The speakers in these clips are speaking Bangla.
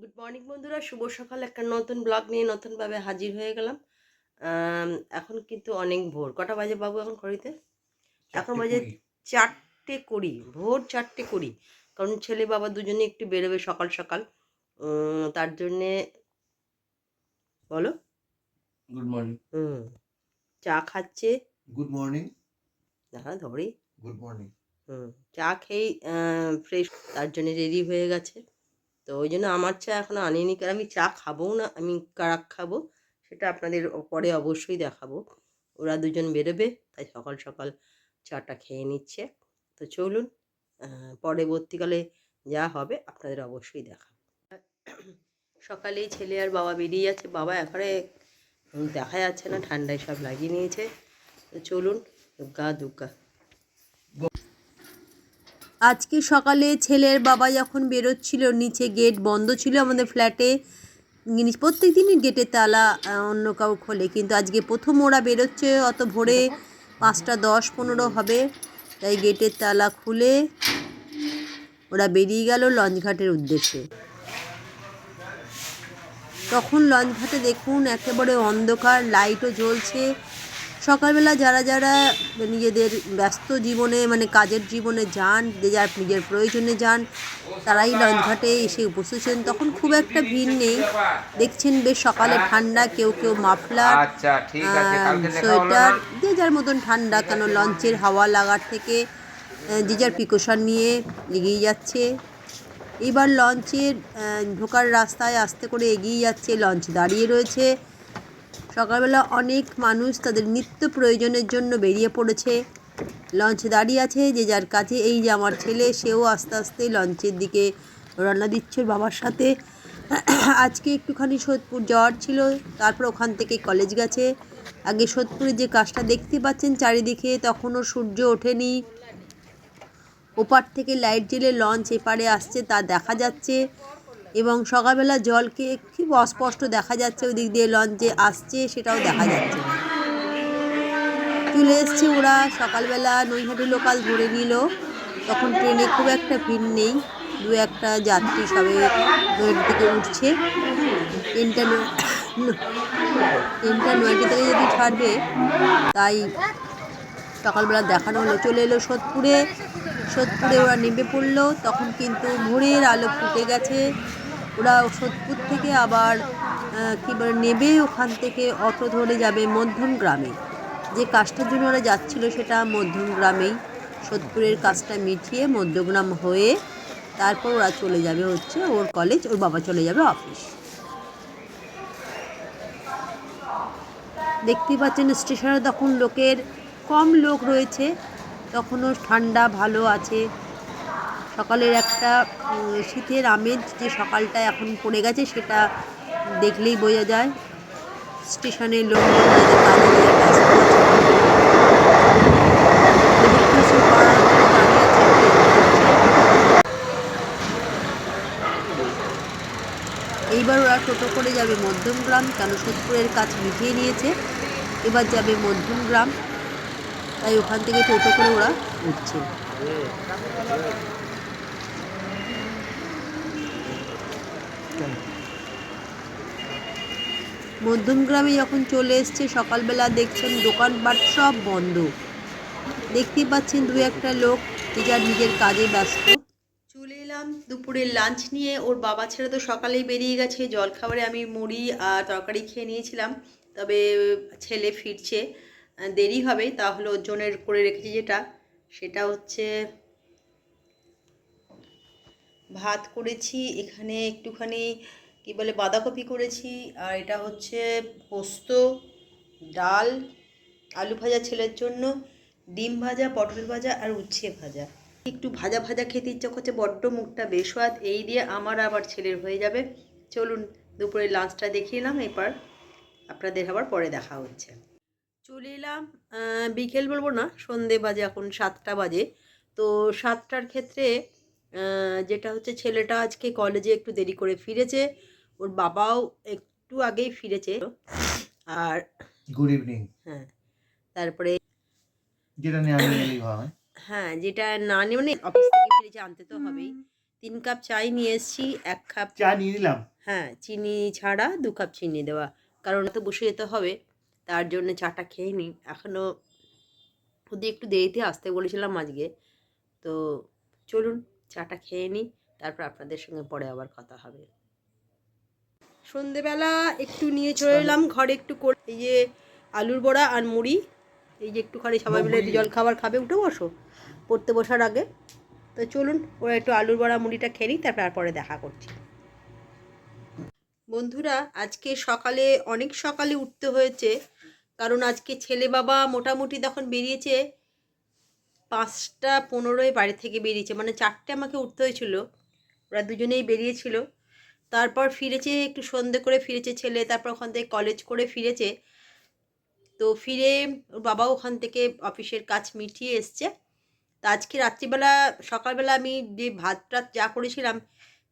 গুড মর্নিং বন্ধুরা, শুভ সকাল। একটা নতুন ব্লগ নিয়ে নতুনভাবে হাজির হয়ে গেলাম। এখন কিন্তু অনেক ভোর। কটা বাজে বাবু এখন ঘড়িতে? এখন বাজে 4:20, ভোর 4:20। কারণ ছেলে বাবা দুজনে একটু বেরোবে সকাল সকাল। তার জন্যে বলো। Good morning. চা খাচ্ছে। Good morning. দেখা ধরি। Good morning. চা খেয়েই ফ্রেশ, তার জন্য রেডি হয়ে গেছে। তো ওই জন্য আমার চা এখনও আনিনি, কারণ আমি চা খাবোও না। আমি কারাক খাবো, সেটা আপনাদের পরে অবশ্যই দেখাবো। ওরা দুজন বেরোবে, তাই সকাল সকাল চাটা খেয়ে নিচ্ছে। তো চলুন, পরবর্তীকালে যা হবে আপনাদের অবশ্যই দেখাবো। সকালেই ছেলে আর বাবা বেরিয়ে যাচ্ছে। বাবা এবারে দেখা যাচ্ছে না, ঠান্ডায় সব লাগিয়ে নিয়েছে। তো চলুন, দুগ্গা দুগ্গা। আজকে সকালে ছেলের বাবা যখন বেরোচ্ছিল, নিচে গেট বন্ধ ছিল আমাদের ফ্ল্যাটে। প্রত্যেক দিনই গেটের তালা অন্য কাউ খোলে, কিন্তু আজকে প্রথম ওরা বেরোচ্ছে অত ভোরে, 5:10-15 হবে। তাই গেটের তালা খুলে ওরা বেরিয়ে গেল লঞ্চঘাটের উদ্দেশ্যে। তখন লঞ্চঘাটে দেখুন একেবারে অন্ধকার, লাইটও জ্বলছে। সকালবেলা যারা যারা নিজেদের ব্যস্ত জীবনে, মানে কাজের জীবনে যান, যে যার নিজের প্রয়োজনে যান, তারাই লঞ্চঘাটে এসে উপস্থিত। তখন খুব একটা ভিড় নেই। দেখছেন বেশ সকালে ঠান্ডা, কেউ কেউ মাফলার, সোয়েটার, যে যার মতন ঠান্ডা, কেন লঞ্চের হাওয়া লাগার থেকে যে যার প্রিকশন নিয়ে এগিয়ে যাচ্ছে। এবার লঞ্চের ঢোকার রাস্তায় আস্তে করে এগিয়ে যাচ্ছে। লঞ্চ দাঁড়িয়ে রয়েছে। সকালবেলা অনেক মানুষ তাদের নিত্য প্রয়োজনের জন্য বেরিয়ে পড়েছে। লঞ্চ দাঁড়িয়ে আছে যে যার কাছে। এই যে আমার ছেলে, সেও আস্তে আস্তে লঞ্চের দিকে রওনা দিচ্ছে বাবার সাথে। আজকে একটুখানি সোদপুর যাওয়ার ছিল, তারপর ওখান থেকে কলেজ গেছে। আগে সোদপুরে যে কাজটা দেখতে পাচ্ছেন চারিদিকে, তখনও সূর্য ওঠেনি। ওপার থেকে লাইট জ্বেলে লঞ্চ এপারে আসছে তা দেখা যাচ্ছে, এবং সকালবেলা জলকে খুব অস্পষ্ট দেখা যাচ্ছে। ওই দিক দিয়ে লঞ্চ যে আসছে সেটাও দেখা যাচ্ছে না। চলে এসছে ওরা সকালবেলা। নৈহাটি লোকাল ধরে নিল। তখন ট্রেনে খুব একটা ভিড় নেই, দু একটা যাত্রী সবে নৈহাটি থেকে উঠছে। ট্রেনটা নৈহাটি থেকে যদি ছাড়বে, তাই সকালবেলা দেখানো হলো। চলে এলো সোদপুরে। সোদপুরে ওরা নেমে পড়লো। তখন কিন্তু ভোরের আলো ফুটে গেছে। ওরা সোদপুর থেকে আবার কী বলে নেবে, ওখান থেকে অটো ধরে যাবে মধ্যম গ্রামে। যে কাজটার জন্য ওরা যাচ্ছিল সেটা মধ্যম গ্রামেই। সোদপুরের কাজটা মিটিয়ে মধ্যগ্রাম হয়ে তারপর ওরা চলে যাবে হচ্ছে ওর কলেজ, ওর বাবা চলে যাবে অফিস। দেখতেই পাচ্ছেন স্টেশনে তখন লোকের কম লোক রয়েছে, তখনও ঠান্ডা ভালো আছে। সকালের একটা শীতের আমেজ যে সকালটা এখন পড়ে গেছে, সেটা দেখলেই বোঝা যায়। স্টেশনে লোকজন যাদের কাজে নিয়ে ব্যস্ত আছে। এইবার ওরা টোটো করে যাবে মধ্যমগ্রাম, কেন সোদপুরের কাজ মিটিয়ে নিয়েছে। এবার যাবে মধ্যমগ্রাম, তাই ওখান থেকে টোটো করে ওরা উঠছে। মধ্যমগ্রামে যখন চলে এসছে, সকালবেলা দেখছেন দোকানপাট সব বন্ধ। দেখতেই পাচ্ছেন দু একটা লোক যে যার নিজের কাজে ব্যস্ত। চলে এলাম দুপুরের লাঞ্চ নিয়ে। ওর বাবা ছেলে তো সকালেই বেরিয়ে গেছে। জলখাবারে আমি মুড়ি আর তরকারি খেয়ে নিয়েছিলাম, তবে ছেলে ফিরছে, দেরি হবে। তাহলে ওর জন্য করে রেখেছি যেটা, সেটা হচ্ছে ভাত করেছি, এখানে একটুখানি কি বলে বাঁধাকপি করেছি, আর এটা হচ্ছে পোস্ত, ডাল, আলু ভাজা ছেলের জন্য, ডিম ভাজা, পটল ভাজা আর উচ্ছে ভাজা। একটু ভাজা ভাজা খেতে ইচ্ছা করছে, বড্ড মুখটা বেস্বাদ। এই দিয়ে আমার আবার ছেলের হয়ে যাবে। চলুন দুপুরে লাঞ্চটা দেখিয়ে এলাম, এবার আপনাদের আবার পরে দেখা হচ্ছে। চলে এলাম বিকেল বলবো না, সন্ধে বাজে, এখন 7টা বাজে। তো 7টার ক্ষেত্রে যেটা হচ্ছে, ছেলেটা আজকে কলেজে একটু দেরি করে ফিরেছে, ওর বাবাও একটু আগেই ফিরেছে। আর গুড ইভিনিং। হ্যাঁ, তারপরে যেটা নিয়ে আমি এলেই হয়। হ্যাঁ, যেটা না নিয়ে মানে অফিস থেকে ফিরেছে, আনতে তো হবেই। 3 কাপ চাই নিয়ে এসেছি, 1 কাপ চা নিয়ে নিলাম। হ্যাঁ, চিনি ছাড়া 2 কাপ চিনি দেওয়া, কারণ তো বসে যেতে হবে, তার জন্য চাটা খেয়ে নিই। এখনও ওদের একটু দেরিতে আসতে বলেছিলাম আজকে। তো চলুন চাটা খেয়ে নিই, তারপর আপনাদের সঙ্গে পরে আবার কথা হবে। সন্ধেবেলা একটু নিয়ে চলে এলাম ঘরে, একটু করে এই যে আলুর বড়া আর মুড়ি, এই যে একটুখানি সবাই মিলে জল খাবার খাবে, উঠে বসো পড়তে বসার আগে। তো চলুন ওরা একটু আলুর বড়া মুড়িটা খেয়ে নিই, তারপরে দেখা করছি। বন্ধুরা, আজকে সকালে অনেক সকালে উঠতে হয়েছে, কারণ আজকে ছেলে বাবা মোটামুটি তখন বেরিয়েছে 5:15 বাড়ি থেকে বেরিয়েছে, মানে 4টে আমাকে উঠতে হয়েছিল। ওরা দুজনেই বেরিয়েছিল, তারপর ফিরেছে একটু সন্ধে করে ফিরেছে ছেলে, তারপর ওখান থেকে কলেজ করে ফিরেছে। তো ফিরে ওর বাবা ওখান থেকে অফিসের কাজ মিটিয়ে এসছে। তো আজকে রাত্রিবেলা সকালবেলা আমি যে ভাত টাত যা করেছিলাম,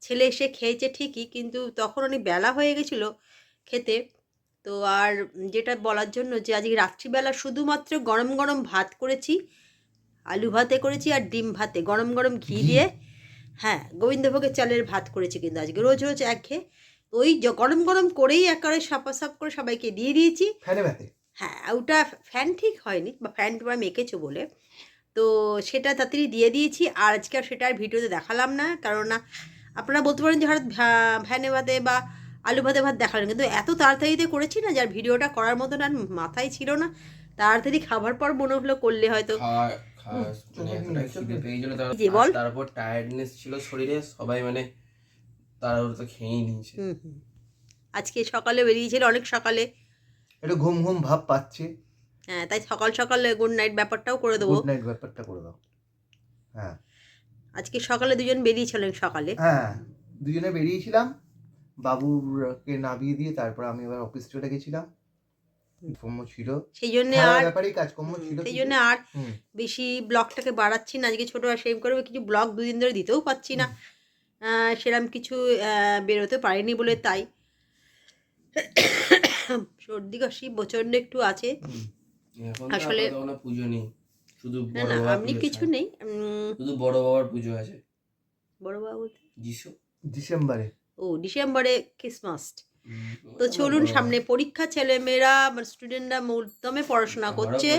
ছেলে এসে খেয়েছে ঠিকই, কিন্তু তখন অনেক বেলা হয়ে গেছিলো খেতে। তো আর যেটা বলার জন্য যে আজকে রাত্রিবেলা শুধুমাত্র গরম গরম ভাত করেছি, আলু ভাতে করেছি আর ডিম ভাতে গরম গরম ঘি দিয়ে, হ্যাঁ গোবিন্দভোগের চালের ভাত করেছি। কিন্তু আজকে রোজ রোজ একঘেয়ে ওই গরম গরম করেই একেবারে সাপ করে সবাইকে দিয়ে দিয়েছি। হ্যাঁ, ওটা ফ্যান ঠিক হয়নি, বা ফ্যান তোমরা মেখেছো বলে, তো সেটা তাড়াতাড়ি দিয়ে দিয়েছি। আর আজকে আর সেটা আর ভিডিওতে দেখালাম না, কারণ না আপনারা বলতে পারেন যে হঠাৎ ভ্যানে ভাতে বা আলু ভাতে ভাত দেখালেন, কিন্তু এত তাড়াতাড়িতে করেছি না, যার ভিডিওটা করার মতন আর মাথায় ছিল না। তাড়াতাড়ি খাবার পর মনে হলো করলে হয়তো বল, তারপর টায়ার্ডনেস ছিল শরীরে, সবাই মানে তাড়াহুড়ো তো খেয়েই নিয়েছে। আজকে সকালে বেরিয়েছিল অনেক সকালে, একটু ঘুম ঘুম ভাব পাচ্ছে। হ্যাঁ, তাই সকাল সকাল গুড নাইট ব্যাপারটাও করে দেবো। গুড নাইট ব্যাপারটা করে দাও। হ্যাঁ, আজকে সকালে দুজন বেরিয়েছিলেন সকালে। হ্যাঁ, দুজনে বেরিয়েছিলাম, বাবুকে নামিয়ে দিয়ে তারপর আমি আবার অফিস চলে গেছিলাম। কর্ম ছিল, সেই জন্য আর ব্যাপারেই কাজকর্ম ছিল, সেই জন্য আর বেশি ব্লগটাকে বাড়াচ্ছি না। আজকে ছোটো আর সেম করবে কিছু ব্লগ 2 দিন ধরে দিতেও পাচ্ছি না, সেরকম কিছু বেরোতে পারিনি বলে। তাই সর্দি কাশি প্রচণ্ড একটু আছে আসলে। পুজো নেই, শুধু না আপনি কিছু নেই, শুধু বড় বাবার পুজো আছে। বড় বাবু যিশু ডিসেম্বরে, ও ডিসেম্বরে ক্রিসমাস। তো চলুন, সামনে পরীক্ষা, ছেলে মেয়েরা স্টুডেন্টরা মূলদমে পড়াশোনা করছে।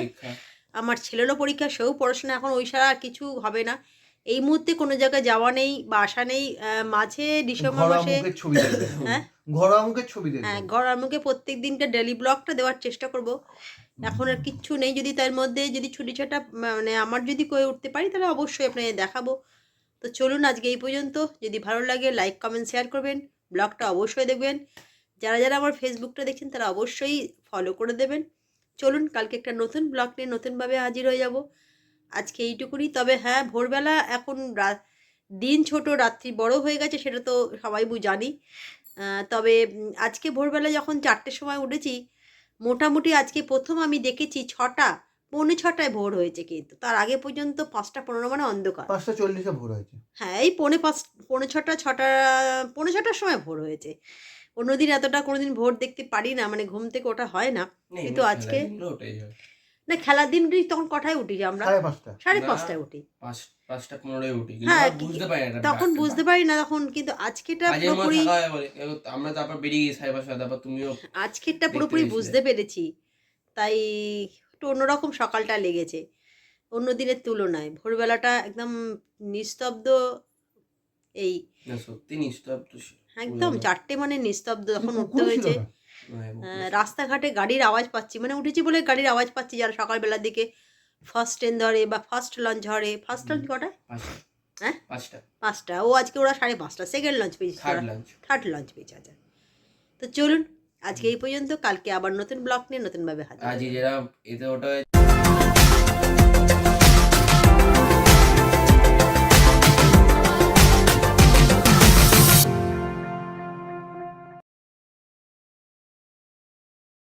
আমার ছেলেরও পরীক্ষা, সেও পড়াশোনা, এখন ওই ছাড়া আর কিছু হবে না। এই মুহূর্তে কোনো জায়গায় যাওয়া নেই বা আসা নেই। মাঝে ডিসেম্বর মাসে হ্যাঁ ঘরোয়া মুখের ছবি দেবে, হ্যাঁ ঘরের মুখে প্রত্যেক দিনটা ডেলি ব্লগটা দেওয়ার চেষ্টা করব। এখন আর কিচ্ছু নেই, যদি তার মধ্যে যদি ছুটি ছাটা মানে আমার যদি করে উঠতে পারি তাহলে অবশ্যই আপনাদের দেখাবো। তো চলুন আজকে এই পর্যন্ত। যদি ভালো লাগে লাইক কমেন্ট শেয়ার করবেন, ব্লগটা অবশ্যই দেখবেন। যারা যারা আমার ফেসবুকটা দেখছেন তারা অবশ্যই ফলো করে দেবেন। চলুন কালকে একটা নতুন ব্লগ নিয়ে নতুনভাবে হাজির হয়ে যাব। আজকে এইটুকুনি। তবে হ্যাঁ, ভোরবেলা এখন দিন ছোট রাত্রি বড় হয়ে গেছে, সেটা তো সবাই জানি। তবে আজকে ভোরবেলা যখন 4টের সময় উঠেছি, মোটামুটি আজকে প্রথম আমি দেখেছি 6:45 ভোর হয়েছে, কিন্তু তার আগে পর্যন্ত 5:15 মানে অন্ধকার। 5:40 ভোর হয়েছে। হ্যাঁ, এই 6:45 সময় ভোর হয়েছে। অন্যদিন এতটা কোনোদিন ভোর দেখতে পারি না, মানে ঘুম থেকে ওঠা হয় না, কিন্তু আজকে না খেলার দিন উঠি তখন কটায় উঠি যে আমরা? 5:30 উঠি। 5:15 উঠি, হ্যাঁ, বুঝতে পারি না তখন বুঝতে পারি না তখন, কিন্তু আজকেটা পুরোপুরি আমরা তারপর বেরিয়ে গেছি 5:30, তারপর তুমিও আজকেরটা পুরোপুরি বুঝতে পেরেছি। তাই একটু অন্যরকম সকালটা লেগেছে অন্য দিনের তুলনায়। ভোরবেলাটা একদম নিস্তব্ধ, এই সত্যি নিস্তব্ধ একদম 4টে মানে নিস্তব্ধ। যখন উঠতে হয়েছে রাস্তাঘাটে গাড়ির আওয়াজ পাচ্ছি, মানে উঠেছি বলে গাড়ির আওয়াজ পাচ্ছি, যারা সকালবেলার দিকে ফার্স্ট ট্রেন ধরে বা ফার্স্ট লঞ্চ ধরে। ফার্স্ট লঞ্চ কটায়? হ্যাঁ 5টা। ও আজকে ওরা 5:30 সেকেন্ড লঞ্চ পেয়েছে, থার্ড লঞ্চ পেয়েছে। আচ্ছা, তো চলুন আজকে এই পর্যন্ত। কালকে আবার নতুন ব্লগ নিয়ে নতুনভাবে হাজির।